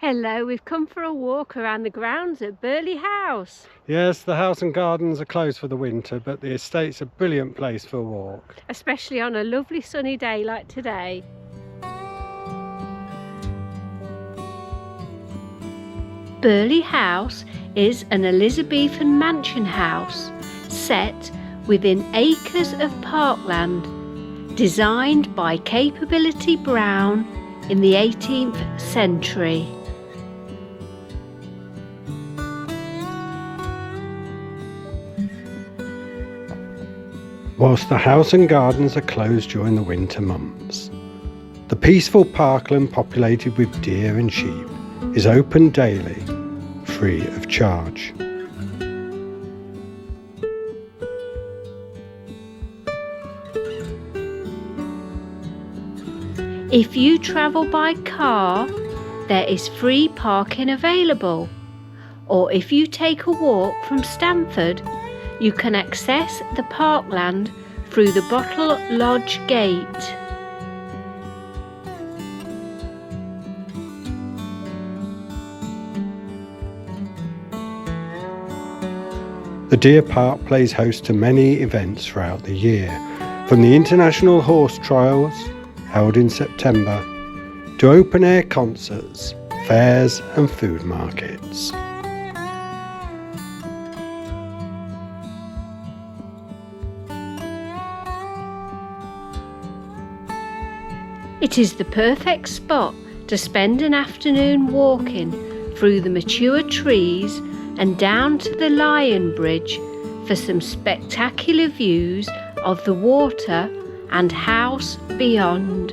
Hello, we've come for a walk around the grounds at Burghley House. Yes, the house and gardens are closed for the winter, but the estate's a brilliant place for a walk. Especially on a lovely sunny day like today. Burghley House is an Elizabethan mansion house set within acres of parkland, designed by Capability Brown in the 18th century. Whilst the house and gardens are closed during the winter months, the peaceful parkland populated with deer and sheep is open daily, free of charge. If you travel by car, there is free parking available, or if you take a walk from Stamford, you can access the parkland through the Bottle Lodge gate. The Deer Park plays host to many events throughout the year, from the International Horse Trials, held in September, to open-air concerts, fairs and food markets. It is the perfect spot to spend an afternoon walking through the mature trees and down to the Lion Bridge for some spectacular views of the water and house beyond.